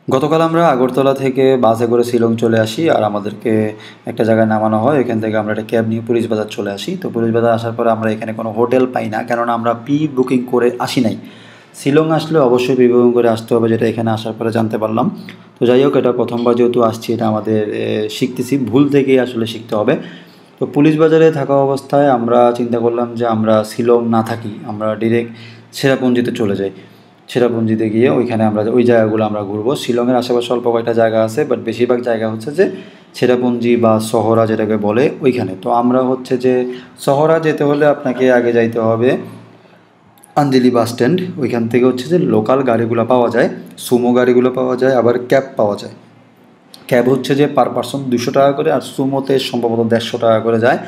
গতকাল আমরা আগরতলা থেকে বাসে করে শিলং চলে আসি আর আমাদেরকে একটা জায়গায় নামানো হয়। এখান থেকে আমরা একটা ক্যাব নিয়ে পুলিশ বাজার চলে আসি। তো পুলিশ বাজার আসার পরে আমরা এখানে কোনো হোটেল পাই না, কেননা আমরা প্রি বুকিং করে আসি নাই। শিলং আসলে অবশ্যই প্রি বুকিং করে আসতে হবে, যেটা এখানে আসার পরে জানতে পারলাম। তো যাই হোক, এটা প্রথমবার যেহেতু আসছি, এটা আমাদের শিখতেছি, ভুল থেকেই আসলে শিখতে হবে। তো পুলিশ বাজারে থাকা অবস্থায় আমরা চিন্তা করলাম যে আমরা শিলং না থাকি, আমরা ডিরেক্ট চেরাপুঞ্জিতে চলে যাই। চেরাপুঞ্জিতে গিয়ে ওইখানে আমরা ওই জায়গাগুলো আমরা ঘুরবো। শিলংয়ের আশেপাশে অল্প কয়েকটা জায়গা আছে, বাট বেশিরভাগ জায়গা হচ্ছে যে চেরাপুঞ্জি বা শহরা যেটাকে বলে ওইখানে। তো আমরা হচ্ছে যে শহরা যেতে হলে আপনাকে আগে যাইতে হবে আঞ্জলি বাস স্ট্যান্ড। ওইখান থেকে হচ্ছে যে লোকাল গাড়িগুলো পাওয়া যায়, সুমো গাড়িগুলো পাওয়া যায়, আবার ক্যাব পাওয়া যায়। ক্যাব হচ্ছে যে পার পারসন 200 টাকা করে, আর সুমোতে সম্ভবত 150 টাকা করে যায়।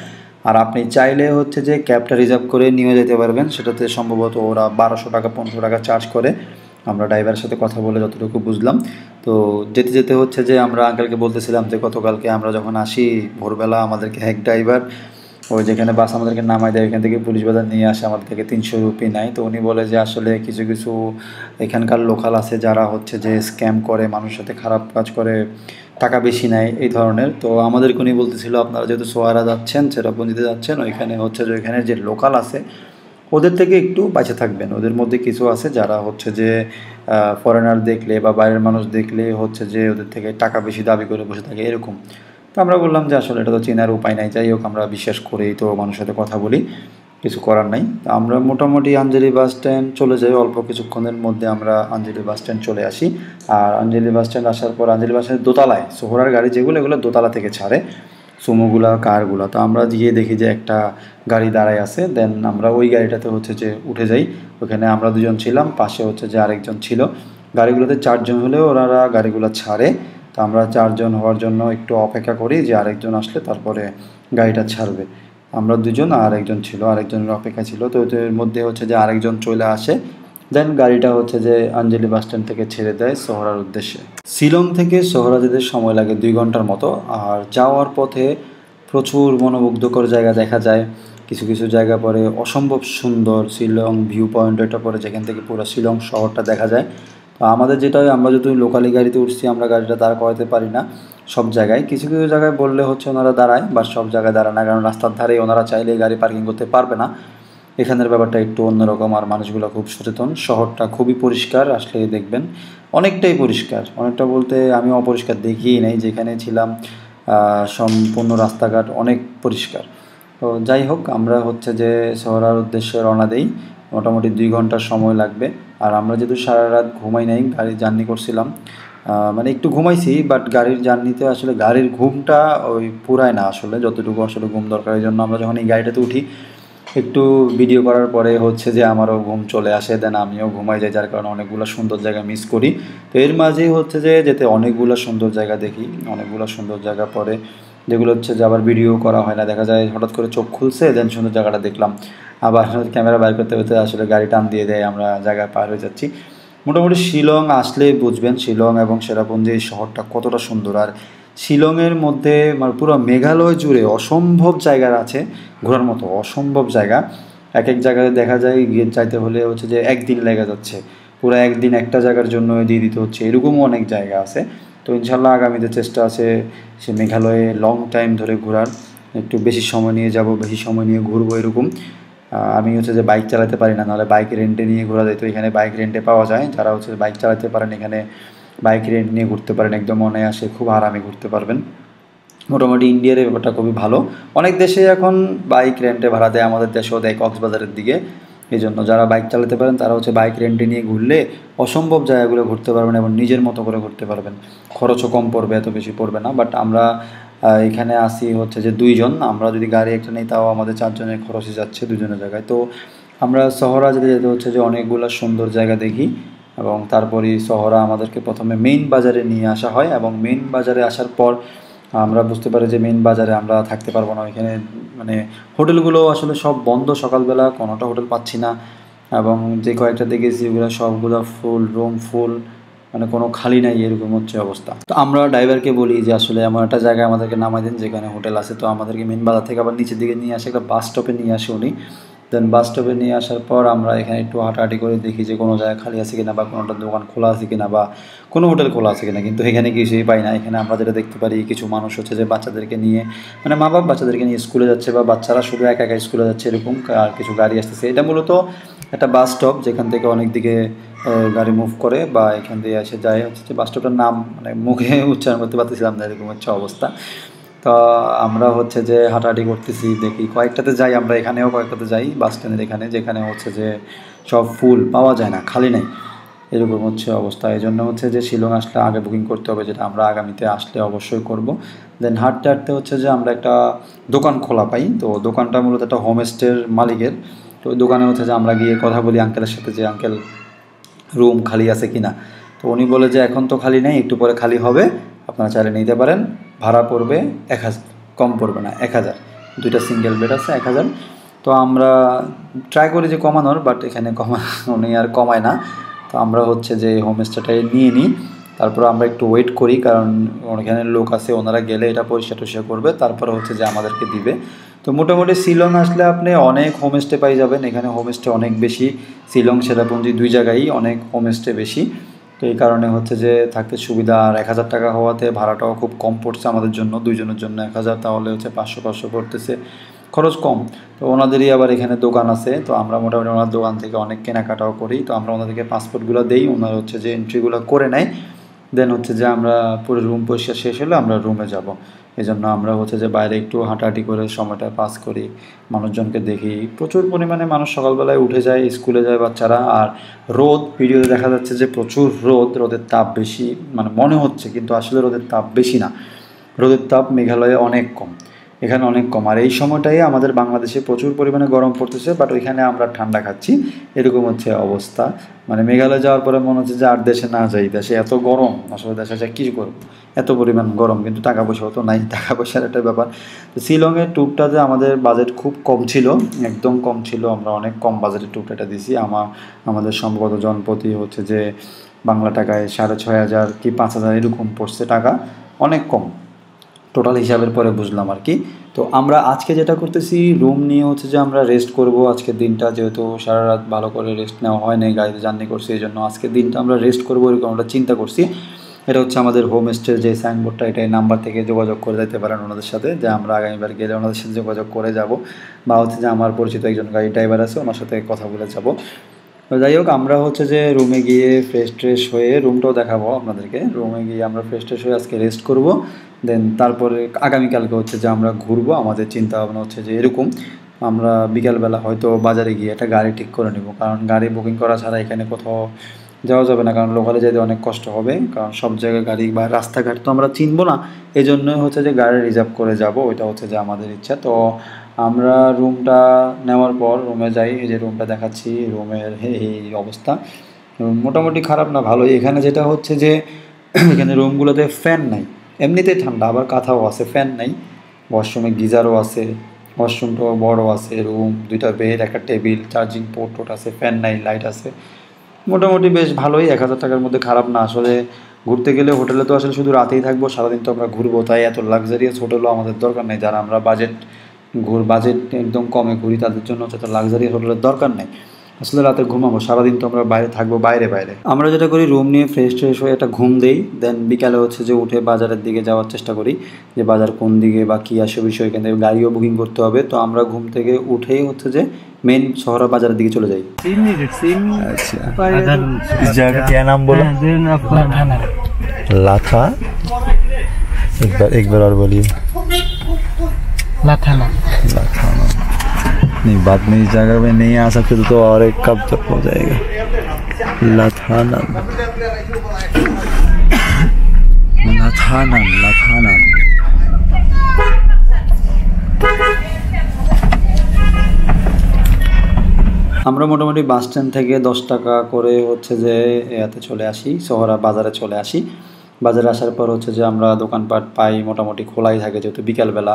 আর আপনি চাইলে হচ্ছে যে ক্যাবটা রিজার্ভ করে নিয়ে যেতে পারবেন, সেটাতে সম্ভবত ওরা 1200 টাকা 1500 টাকা চার্জ করে। আমরা ড্রাইভারের সাথে কথা বলে যতটুকু বুঝলাম। তো যেতে যেতে হচ্ছে যে আমরা আঙ্কেলকে বলতেছিলাম যে গতকালকে আমরা যখন আসি ভোরবেলা, আমাদেরকে এক ড্রাইভার ওই যেখানে বাস আমাদেরকে নামায় দেয় ওইখান থেকে পুলিশ বাজার নিয়ে আসে, আমাদের থেকে 300 রুপি নেয়। তো উনি বলে যে আসলে কিছু কিছু এখানকার লোকাল আছে যারা হচ্ছে যে স্ক্যাম করে, মানুষের সাথে খারাপ কাজ করে, টাকা বেশি নেয় এই ধরনের। তো আমাদেরকে উনি বলতেছিল আপনারা যেহেতু সোয়ারা যাচ্ছেন, চেরাপুঞ্জিতে যাচ্ছেন, ওইখানে হচ্ছে যে ওইখানে যে লোকাল আছে ওদের থেকে একটু বাঁচে থাকবেন। ওদের মধ্যে কিছু আছে যারা হচ্ছে যে ফরেনার দেখলে বা বাইরের মানুষ দেখলে হচ্ছে যে ওদের থেকে টাকা বেশি দাবি করে বসে থাকে এরকম। তো আমরা বললাম যে আসলে এটা তো চেনার উপায় নাই, যাই হোক আমরা বিশ্বাস করেই তো মানুষের সাথে কথা বলি, কিছু করার নাই। তো আমরা মোটামুটি আঞ্জলি বাস স্ট্যান্ড চলে যাই, অল্প কিছুক্ষণের মধ্যে আমরা আঞ্জলি বাস স্ট্যান্ড চলে আসি। আর আঞ্জলি বাস স্ট্যান্ড আসার পর আঞ্জলি বাস স্ট্যান্ডের দোতলায় সোহরার গাড়ি যেগুলো, এগুলো দোতলা থেকে ছাড়ে, সুমোগুলা কারগুলা। তো আমরা গিয়ে দেখি যে একটা গাড়ি দাঁড়ায় আছে, দেন আমরা ওই গাড়িটাতে হচ্ছে যে উঠে যাই। ওখানে আমরা দুজন ছিলাম, পাশে হচ্ছে যে আরেকজন ছিল। গাড়িগুলোতে 4 জন হলেও ওনারা গাড়িগুলো ছাড়ে। তো আমরা 4 জন হওয়ার জন্য একটু অপেক্ষা করি যে আরেকজন আসলে তারপরে গাড়িটা ছাড়বে। আমরা দুজন আর একজন ছিল, আরেকজনের অপেক্ষা ছিল। তো এর মধ্যে হচ্ছে যে আরেকজন চলে আসে, দেন গাড়িটা হচ্ছে যে আঞ্জলি বাস স্ট্যান্ড থেকে ছেড়ে দেয় শহরার উদ্দেশ্যে। শিলং থেকে শহরা যেতে সময় লাগে 2 ঘন্টার মতো। আর যাওয়ার পথে প্রচুর মনোমুগ্ধকর জায়গা দেখা যায়। কিছু কিছু জায়গা পরে অসম্ভব সুন্দর শিলং ভিউ পয়েন্ট, এটা পরে যেখান থেকে পুরো শিলং শহরটা দেখা যায়। তো আমাদের যেটা হয়, আমরা যদি লোকালি গাড়িতে উঠছি, আমরা গাড়িটা দাঁড় করাতে পারি না সব জায়গায়। কিছু কিছু জায়গায় বললে হচ্ছে ওনারা দাঁড়ায়, বা সব জায়গায় দাঁড়ায় না, কারণ রাস্তার ধারে ওনারা চাইলেই গাড়ি পার্কিং করতে পারবে না। এখানের ব্যাপারটা একটু অন্যরকম, আর মানুষগুলো খুব সচেতন। শহরটা খুবই পরিষ্কার, আসলে দেখবেন অনেকটাই পরিষ্কার। অনেকটা বলতে আমি অপরিষ্কার দেখিই নাই, যেখানে ছিলাম সম্পূর্ণ রাস্তাঘাট অনেক পরিষ্কার। তো যাই হোক, আমরা হচ্ছে যে শহরের উদ্দেশ্যে রওনা দেই। মোটামুটি 2 ঘন্টার সময় লাগবে। আর আমরা যেহেতু সারা রাত ঘুমাই নাই, গাড়ি জার্নি করছিলাম, মানে একটু ঘুমাইছি, বাট গাড়ির জার্নিতে আসলে গাড়ির ঘুমটা ওই পুরায় না আসলে, যতটুকু আসলে ঘুম দরকার। এই জন্য আমরা যখন এই গাড়িটাতে উঠি, একটু ভিডিও করার পরে হচ্ছে যে আমারও ঘুম চলে আসে, দেন আমিও ঘুমাই যাই, যার কারণে অনেকগুলো সুন্দর জায়গা মিস করি। তো এর মাঝেই হচ্ছে যে যেতে অনেকগুলো সুন্দর জায়গা দেখি, অনেকগুলো সুন্দর জায়গা পরে যেগুলো হচ্ছে যে আবার ভিডিও করা হয় না, দেখা যায় হঠাৎ করে চোখ খুলছে, দেন সুন্দর জায়গাটা দেখলাম, আবার ক্যামেরা বাইর করতে করতে আসলে গাড়ি টান দিয়ে দেয়, আমরা জায়গায় পার হয়ে যাচ্ছি। মোটামুটি শিলং আসলেই বুঝবেন শিলং এবং চেরাপুঞ্জি এই শহরটা কতটা সুন্দর। আর শিলংয়ের মধ্যে মানে পুরো মেঘালয় জুড়ে অসম্ভব জায়গা আছে ঘোরার মতো, অসম্ভব জায়গা। এক এক জায়গায় দেখা যায় গিয়ে যাইতে হলে হচ্ছে যে একদিন লেগে যাচ্ছে, পুরো একদিন একটা জায়গার জন্য দিয়ে দিতে হচ্ছে, এরকমও অনেক জায়গা আছে। তো ইনশাল্লাহ আগামীতে চেষ্টা আছে সে মেঘালয়ে লং টাইম ধরে ঘোরার, একটু বেশি সময় নিয়ে যাব, বেশি সময় নিয়ে ঘুরবো এরকম। আমি হচ্ছে যে বাইক চালাতে পারি না, নাহলে বাইক রেন্টে নিয়ে ঘোরা যায়। তো এখানে বাইক রেন্টে পাওয়া যায়, যারা হচ্ছে বাইক চালাতে পারেন এখানে বাইক রেন্ট নিয়ে ঘুরতে পারেন, একদম অনায়াসে খুব আরামে ঘুরতে পারবেন। মোটামুটি ইন্ডিয়ার এই ব্যাপারটা খুবই ভালো। অনেক দেশে এখন বাইক রেন্টে ভাড়া দেয়, আমাদের দেশেও দেয় কক্সবাজারের দিকে। এই জন্য যারা বাইক চালাতে পারেন তারা হচ্ছে বাইক রেন্টে নিয়ে ঘুরলে অসম্ভব জায়গাগুলো ঘুরতে পারবেন এবং নিজের মতো করে ঘুরতে পারবেন। খরচও কম পড়বে, এত বেশি পড়বে না। বাট আমরা এখানে আসি হচ্ছে যে 2 জন, আমরা যদি গাড়ি একটা নিই তাও আমাদের 4 জনের খরচই যাচ্ছে 2 জনের জায়গায়। তো আমরা শহরা যেতে যেতে হচ্ছে যে অনেকগুলো সুন্দর জায়গা দেখি, এবং তারপরই শহরা আমাদেরকে প্রথমে মেইন বাজারে নিয়ে আসা হয়। এবং মেইন বাজারে আসার পর আমরা বুঝতে পারি যে মেইন বাজারে আমরা থাকতে পারবো না, এখানে মানে হোটেলগুলো আসলে সব বন্ধ, সকালবেলা কোনোটা হোটেল পাচ্ছি না। এবং যে কয়েকটা দেখেছি ওগুলো সবগুলো ফুল, রুম ফুল, মানে কোনো খালি নাই, এরকম হচ্ছে অবস্থা। তো আমরা ড্রাইভারকে বলি যে আসলে এমন একটা জায়গায় আমাদেরকে নামাই দিন যেখানে হোটেল আছে। তো আমাদেরকে মেইন বাজার থেকে আবার নিচের দিকে নিয়ে আসে, একটা বাস স্টপে নিয়ে আসে উনি। দেন বাস স্টপে নিয়ে আসার পর আমরা এখানে একটু হাঁটাহাঁটি করে দেখি যে কোনো জায়গা খালি আছে কিনা বা কোনোটা দোকান খোলা আছে কিনা বা কোনো হোটেল খোলা আছে কিনা, কিন্তু এখানে কিছুই পাই না। এখানে আমরা যেটা দেখতে পারি কিছু মানুষ হচ্ছে যে বাচ্চাদেরকে নিয়ে মানে মা বাপ বাচ্চাদেরকে নিয়ে স্কুলে যাচ্ছে বা বাচ্চারা শুধু একা একা স্কুলে যাচ্ছে এরকম, আর কিছু গাড়ি আসতেছে। এটা মূলত একটা বাস স্টপ যেখান থেকে অনেক দিকে গাড়ি মুভ করে বা এখান দিয়ে এসে যায়। হচ্ছে যে বাস স্টপটার নাম মানে মুখে উচ্চারণ করতে পারতেছিলাম না, এরকম হচ্ছে অবস্থা। তো আমরা হচ্ছে যে হাঁটাহাঁটি করতেছি, দেখি কয়েকটাতে যাই আমরা, এখানেও কয়েকটাতে যাই বাস স্ট্যান্ডের এখানে, যেখানে হচ্ছে যে সব ফুল পাওয়া যায় না, খালি নেই, এরকম হচ্ছে অবস্থা। এই জন্য হচ্ছে যে শিলং আসলে আগে বুকিং করতে হবে, যেটা আমরা আগামীতে আসলে অবশ্যই করব। দেন হাঁটতে হাঁটতে হচ্ছে যে আমরা একটা দোকান খোলা পাই। তো দোকানটা মূলত একটা হোমস্টের মালিকের। তো ওই দোকানে হচ্ছে যে আমরা গিয়ে কথা বলি আঙ্কেলের সাথে যে আঙ্কেল রুম খালি আছে কিনা। তো উনি বলে যে এখন তো খালি নেই, একটু পরে খালি হবে, আপনারা চাইলে নিতে পারেন, ভাড়া পড়বে 1000, কম পড়বে না, 1000, দুইটা সিঙ্গেল বেড আছে 1000। তো আমরা ট্রাই করি যে কমানোর, বাট এখানে উনি আর কমায় না। তো আমরা হচ্ছে যে হোমস্টেটাই নিয়ে নিই, তারপর আমরা একটু ওয়েট করি, কারণ ওখানে লোক আছে, ওনারা গেলে এটা পরিষ্কার টরিষ্কার করবে, তারপর হচ্ছে যে আমাদেরকে দিবে। তো মোটামুটি শিলং আসলে আপনি অনেক হোমস্টে পাই যাবেন, এখানে হোমস্টে অনেক বেশি, শিলং চেরাপুঞ্জি দুই জায়গায় অনেক হোমস্টে বেশি। তো এই কারণে হচ্ছে যে থাকতে সুবিধা। আর 1000 টাকা হওয়াতে ভাড়াটাও খুব কম পড়ছে আমাদের জন্য, দুইজনের জন্য 1000, তাহলে হচ্ছে 500 পড়তেছে, খরচ কম। তো ওনাদেরই আবার এখানে দোকান আছে, তো আমরা মোটামুটি ওনার দোকান থেকে অনেক কেনাকাটাও করি। তো আমরা ওনাদেরকে পাসপোর্টগুলো দেই, ওনারা হচ্ছে যে এন্ট্রিগুলো করে নেয়। দেন হচ্ছে যে আমরা পুরো রুম পরিষ্কার শেষ হলে আমরা রুমে যাব। এই জন্য আমরা হচ্ছে যে বাইরে একটু হাঁটাহাঁটি করে সময়টা পাস করি, মানুষজনকে দেখি, প্রচুর পরিমাণে মানুষ সকালবেলায় উঠে যায়, স্কুলে যায় বাচ্চারা। আর রোদ, ভিডিওতে দেখা যাচ্ছে যে প্রচুর রোদ, রোদের তাপ বেশি মানে মনে হচ্ছে, কিন্তু আসলে রোদের তাপ বেশি না, রোদের তাপ মেঘালয়ে অনেক কম, এখানে অনেক কম। আর এই সময়টাই আমাদের বাংলাদেশে প্রচুর পরিমাণে গরম পড়তেছে, বাট ওইখানে আমরা ঠান্ডা খাচ্ছি, এরকম হচ্ছে অবস্থা। মানে মেঘালয় যাওয়ার পরে মনে হচ্ছে যে আর দেশে না যাই, দেশে এত গরম, আসলে দেশে যা কী করব, এত পরিমাণ গরম, কিন্তু টাকা পয়সাও তো নাই, টাকা পয়সার একটা ব্যাপার। তো শিলংয়ের ট্যুরটাতে আমাদের বাজেট খুব কম ছিল, একদম কম ছিল, আমরা অনেক কম বাজেটের ট্যুরটা দিয়েছি। আমাদের সম্ভবত জনপ্রতি হচ্ছে যে বাংলা টাকায় 6500 কি 5000 এরকম পড়ছে টাকা, অনেক কম টোটাল হিসাবের পরে বুঝলাম আর কি। তো আমরা আজকে যেটা করতেছি, রুম নিয়ে হচ্ছে যে আমরা রেস্ট করব আজকের দিনটা, যেহেতু সারা রাত ভালো করে রেস্ট নেওয়া হয় নাই, গাড়িতে জার্নি করছি, এই জন্য আজকের দিনটা আমরা রেস্ট করবো এরকম আমরা চিন্তা করছি। এটা হচ্ছে আমাদের হোমস্টের যে সাইনবোর্ডটা, এটা এই নাম্বার থেকে যোগাযোগ করে যেতে পারেন ওনাদের সাথে, যে আমরা আগামীবার গেলে ওনাদের সাথে যোগাযোগ করে যাব, বা হচ্ছে যে আমার পরিচিত একজন গাড়ি ড্রাইভার আছে, ওনার সাথে কথা বলে যাব। তো যাই হোক, আমরা হচ্ছে যে রুমে গিয়ে ফ্রেশ হয়ে, রুমটাও দেখাবো আপনাদেরকে, রুমে গিয়ে আমরা ফ্রেশ হয়ে আজকে রেস্ট করব। দেন তারপরে আগামীকালকে হচ্ছে যে আমরা ঘুরবো। আমাদের চিন্তা ভাবনা হচ্ছে যে এরকম, আমরা বিকালবেলা হয়তো বাজারে গিয়ে একটা গাড়ি ঠিক করে নেব, কারণ গাড়ি বুকিং করা ছাড়া এখানে কোথাও যাওয়া যাবে না, কারণ লোকালে যেতে অনেক কষ্ট হবে, কারণ সব জায়গায় গাড়ি বা রাস্তাঘাট তো আমরা চিনবো না, এই জন্যই হচ্ছে যে গাড়ি রিজার্ভ করে যাব, ওইটা হচ্ছে যে আমাদের ইচ্ছা। তো আমরা রুমটা নেওয়ার পর রুমে যাই, এই যে রুমটা দেখাচ্ছি, রুমের এই অবস্থা, মোটামুটি খারাপ না, ভালোই। এখানে যেটা হচ্ছে যে এখানে রুমগুলোতে ফ্যান নাই, এমনিতেই ঠান্ডা, আবার কাঁথাও আছে, ফ্যান নাই, ওয়াশরুমে গিজারও আছে, ওয়াশরুমটাও বড় আছে, রুম, দুইটা বেড, একটা টেবিল, চার্জিং পোর্ট আছে, ফ্যান নাই, লাইট আছে, মোটামুটি বেশ ভালোই। 1000 টাকার মধ্যে খারাপ না। আসলে ঘুরতে গেলে হোটেলে তো আসলে শুধু রাতেই থাকবো, সারাদিন তো আমরা ঘুরবো, তাই এত লাক্সারিয়াস হোটেলও আমাদের দরকার নেই। যারা আমরা বাজেট একদম কমে ঘুরি, তাদের জন্য হচ্ছে এত লাক্সারিয়াস হোটেলের দরকার নেই। আসলে রাতে ঘুমাবো, সারাদিন তো আমরা বাইরে থাকবো, বাইরে আমরা যেটা করি, রুম নিয়ে ফ্রেশ হয়ে একটা ঘুম দেই, দেন বিকালে হচ্ছে যে উঠে বাজারের দিকে যাওয়ার চেষ্টা করি, যে বাজার কোন দিকে বা কী আসে বিষয়, এখান থেকে গাড়িও বুকিং করতে হবে। তো আমরা ঘুম থেকে উঠেই হচ্ছে যে মেন শহর বাজারের দিকে চলে যাই। अच्छा इस जगह क्या नाम बोला? लाथा। एक बार और बोलिए। लाथाना। नहीं, बाद में इस जगह में नहीं आ सकते तो और एक कब तक हो जाएगा। लाथाना लाथाना लाथाना। আমরা মোটামুটি বাস স্ট্যান্ড থেকে 10 টাকা করে হচ্ছে যে এতে চলে আসি, শহরা বাজারে চলে আসি। বাজারে আসার পর হচ্ছে যে আমরা দোকানপাট পাই, মোটামুটি খোলাই থাকে, যেহেতু বিকালবেলা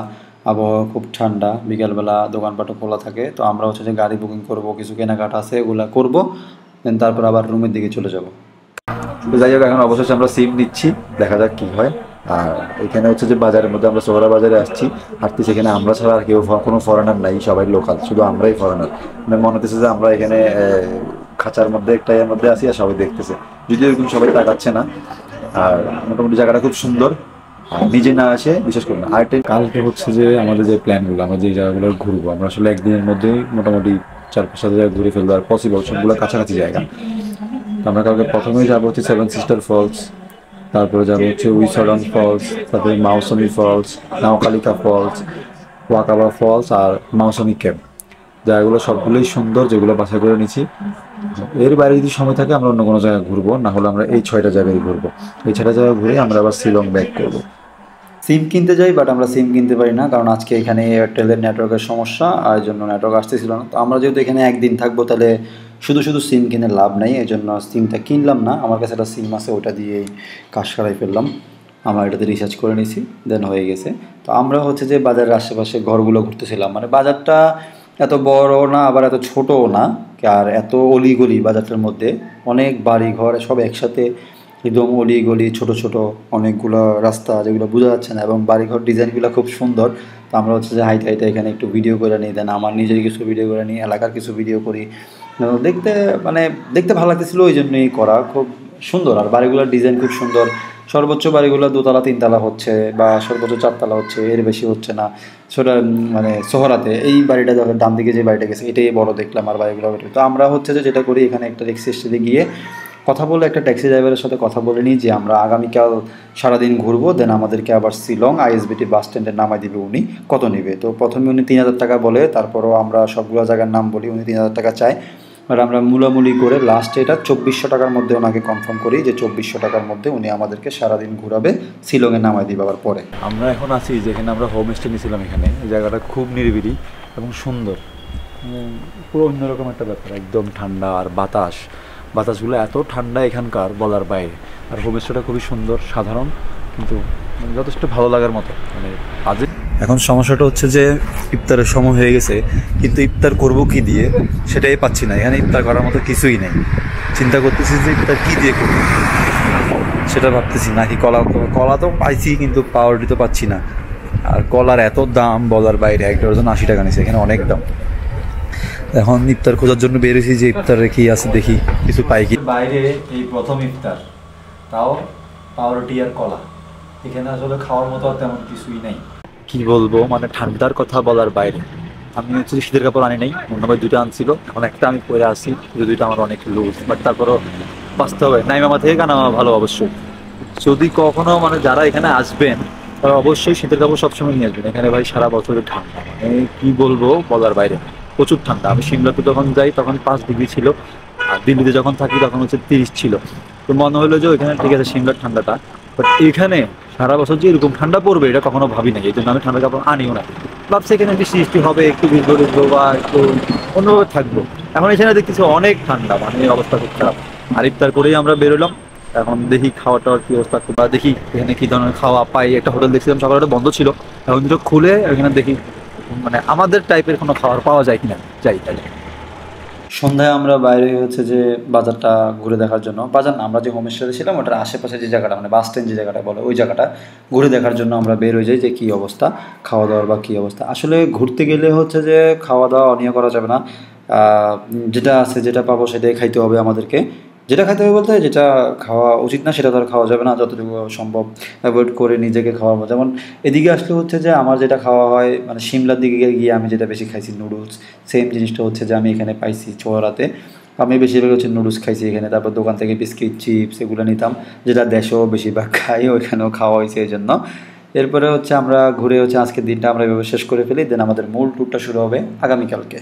আবহাওয়া খুব ঠান্ডা, বিকালবেলা দোকানপাটও খোলা থাকে। তো আমরা হচ্ছে যে গাড়ি বুকিং করব, কিছু কেনাকাটা আছে এগুলো করব, দেন তারপর আবার রুমের দিকে চলে যাব। তো যাই হোক, এখন অবশেষে আমরা সিম নিচ্ছি, দেখা যাক কী হয়। আর এখানে হচ্ছে যে বাজারের মধ্যে আমরা সোহরা বাজারে আসছি, হাঁটতেছি, এখানে আমরা ছাড়া আর কেউ কোনো ফরেনার নাই, সবাই লোকাল, শুধু আমরাই ফরেনার। মানে মনে হচ্ছে যে আমরা এখানে খাঁচার মধ্যে একটা এর মধ্যে আসি আর সবাই দেখতেছে, যদিও এরকম সবাই তাকাচ্ছে না। আর মোটামুটি জায়গাটা খুব সুন্দর, নিজে না আসে বিশেষ করে না। আরেকটা কালকে হচ্ছে যে আমাদের যে প্ল্যানগুলো, আমরা যে জায়গাগুলো ঘুরবো, আমরা আসলে একদিনের মধ্যেই মোটামুটি 4-5 জায়গা ঘুরে ফেলবো, আর পসিবল সবগুলো কাছাকাছি জায়গা। তো আমরা কালকে প্রথমেই যাবো হচ্ছে 7 সিস্টার ফলস, তারপরে যাবো হচ্ছে উইসরন ফলস, তারপরে মাউসমি ফলস, নাওকালিকা ফলস, ওয়াকাবা ফলস আর মাউসমি ক্যাম্প। জায়গাগুলো সবগুলোই সুন্দর, যেগুলো বাছাই করে নিচ্ছি। এর বাইরে যদি সময় থাকে আমরা অন্য কোনো জায়গায় ঘুরবো, না হলে আমরা এই 6টা জায়গায় ঘুরবো। এই 6টা জায়গায় ঘুরে আমরা আবার শিলং ব্যাক করবো। সিম কিনতে যাই, বাট আমরা সিম কিনতে পারি না, কারণ আজকে এখানে এয়ারটেলের নেটওয়ার্কের সমস্যা, আর এই জন্য নেটওয়ার্ক আসতেছিল না। তো আমরা যেহেতু এখানে একদিন থাকবো, তাহলে শুধু শুধু সিম কিনে লাভ নেই, এই জন্য সিমটা কিনলাম না। আমার কাছে একটা সিম আছে, ওটা দিয়েই কাজ সারাই ফেললাম। আমরা এটাতে রিচার্জ করে নিছি, দেন হয়ে গেছে। তো আমরা হচ্ছে যে বাজারের আশেপাশে ঘরগুলো ঘুরতেছিলাম। মানে বাজারটা এত বড় না, আবার এত ছোটও না, আর এত অলিগলি বাজারটার মধ্যে, অনেক বাড়ি ঘর সব একসাথে, একদম অলিগলি ছোট ছোট অনেকগুলো রাস্তা, যেগুলো বোঝা যাচ্ছে না, এবং বাড়িঘর ডিজাইনগুলো খুব সুন্দর। তো আমরা হচ্ছে যে হাইটে হাইটে এখানে একটু ভিডিও করে নিই, দেন আমার নিজের কিছু ভিডিও করে নিই, এলাকার কিছু ভিডিও করি। দেখতে মানে দেখতে ভালো লাগতেছিল, ওই জন্যই করা। খুব সুন্দর, আর বাড়িগুলোর ডিজাইন খুব সুন্দর। সর্বোচ্চ বাড়িগুলো 2তলা 3তলা হচ্ছে, বা সর্বোচ্চ 4তলা হচ্ছে, এর বেশি হচ্ছে না। সেটা মানে সোহরাতে এই বাড়িটা যখন ডান দিকে যে বাড়িটা গেছে, এটাই বড় দেখলাম, আর বাড়িগুলো। তো আমরা হচ্ছে যে যেটা করি, এখানে একটা রিক্সা স্টেশনে গিয়ে কথা বলে, একটা ট্যাক্সি ড্রাইভারের সাথে কথা বলে নিই যে আমরা আগামীকাল সারাদিন ঘুরবো, দেন আমাদেরকে আবার শিলং আইএসবিটি বাস স্ট্যান্ডে নামাই দিবে, উনি কত নেবে। তো প্রথমে উনি 3000 টাকা বলে, তারপরও আমরা সবগুলো জায়গার নাম বলি, উনি 3000 টাকা চায়। আর আমরা মূলামূলি করে লাস্টে এটা 2400 টাকার মধ্যে ওনাকে কনফার্ম করি যে 2400 টাকার মধ্যে উনি আমাদেরকে সারাদিন ঘুরাবে, শিলংয়ে নামাই দিবে আবার পরে। আমরা এখন আছি যেখানে আমরা হোম স্টে নিয়েছিলাম, এখানে এই জায়গাটা খুব নিরিবিলি এবং সুন্দর, পুরো অন্যরকম একটা ব্যাপার, একদম ঠান্ডা, আর বাতাসগুলো এত ঠান্ডা এখানকার, বলার বাইরে। আর হোমস্টেটা খুবই সুন্দর, সাধারণ, কিন্তু যথেষ্ট ভালো লাগার মতো। মানে আজকে এখন সমস্যাটা হচ্ছে যে ইফতারের সময় হয়ে গেছে, কিন্তু ইফতার করব কি দিয়ে সেটাই পাচ্ছি না। এখানে ইফতার করার মতো কিছুই নেই। চিন্তা করতেছি যে ইফতার কী দিয়ে করবো, সেটা ভাবতেছি। নাকি কলা তো পাইছি, কিন্তু পাউরুটি তো পাচ্ছি না। আর কলার এত দাম বলার বাইরে, 1 ডজন 80 টাকা নিচ্ছে, এখানে অনেক দাম। এখন ইফতার খোঁজার জন্য বেরিয়েছি যে ইফতারে কি আছে দেখি, কিছু পাই কি। বাইরে এই প্রথম ইফতার, তাও পাউরুটি আর কলা। এখানে আসলে খাওয়ার মতো আর তেমন কিছুই নাই। কি বলবো, মানে ঠান্ডার কথা বলার বাইরে। আমি হচ্ছে শীতের কাপড় আনি নাই, অন্য ভাই 2টা আনছিল, এখন একটা আমি পরে আসি, 2টা আমার অনেক লুজ, বাট তারপরও বাঁচতে হবে। নাইমামা থেকে কানা ভালো অবশ্যই। যদি কখনো মানে যারা এখানে আসবেন, তারা অবশ্যই শীতের কাপড় সবসময় নিয়ে আসবেন। এখানে ভাই সারা বছরের ঠান্ডা, মানে কি বলবো বলার বাইরে, প্রচুর ঠান্ডা। আমি সিমলাতে যখন যাই তখন 5 ডিগ্রি ছিল, আর দিল্লিতে যখন থাকি তখন হচ্ছে 30 ছিল। তো মনে হলো যে ওইখানে ঠিক আছে সিমলার ঠান্ডাটা, বাট এখানে সারা বছর যে এরকম ঠান্ডা পড়বে এটা কখনো ভাবি নাই, এই জন্য আমি ঠান্ডা কাপড় আনিও না। ভাবছি এখানে বৃষ্টি হবে, একটু ভিজবো বা একটু অন্যভাবে থাকবো। এখন এখানে দেখতেছি অনেক ঠান্ডা, মানে অবস্থা খুব খারাপ। আর ইফতার করেই আমরা বেরোলাম। এখন দেখি খাওয়া টাওয়ার কি অবস্থা, বা দেখি এখানে কি ধরনের খাওয়া পাই। একটা হোটেল দেখছিলাম সকালে বন্ধ ছিল, এখন দুটো খুলে এখানে দেখি মানে আমাদের টাইপের কোনো খাবার পাওয়া যায় কিনা, যাই তাই। সন্ধ্যায় আমরা বাইরে হচ্ছে যে বাজারটা ঘুরে দেখার জন্য, বাজার না, আমরা যে হোমস্টেতে ছিলাম ওটার আশেপাশে যে জায়গাটা, মানে বাস স্ট্যান্ড যে জায়গাটা বলে, ওই জায়গাটা ঘুরে দেখার জন্য আমরা বের হয়ে যাই যে কী অবস্থা খাওয়া দাওয়ার বা কী অবস্থা। আসলে ঘুরতে গেলে হচ্ছে যে খাওয়া দাওয়া অনিয়া করা যাবে না, যেটা আছে যেটা পাবো সেটাই খাইতে হবে আমাদেরকে। যেটা খাইতে হবে বলতে যেটা খাওয়া উচিত না সেটা তো আর খাওয়া যাবে না, যতটুকু সম্ভব অ্যাভয়েড করে নিজেকে খাওয়াবো। যেমন এদিকে আসলে হচ্ছে যে আমার যেটা খাওয়া হয়, মানে সিমলার দিকে গিয়ে আমি যেটা বেশি খাইছি নুডলস, সেম জিনিসটা হচ্ছে যে আমি এখানে পাইছি চোরাতে। আমি বেশিরভাগ হচ্ছে নুডলস খাইছি এখানে, তারপর দোকান থেকে বিস্কিট চিপস এগুলো নিতাম, যেটা দেশেও বেশিরভাগ খাই, ওইখানেও খাওয়া হয়েছে এই জন্য। এরপরে হচ্ছে আমরা ঘুরে হচ্ছে আজকের দিনটা আমরা এভাবে শেষ করে ফেলি, দেন আমাদের মূল ট্যুরটা শুরু হবে আগামীকালকে।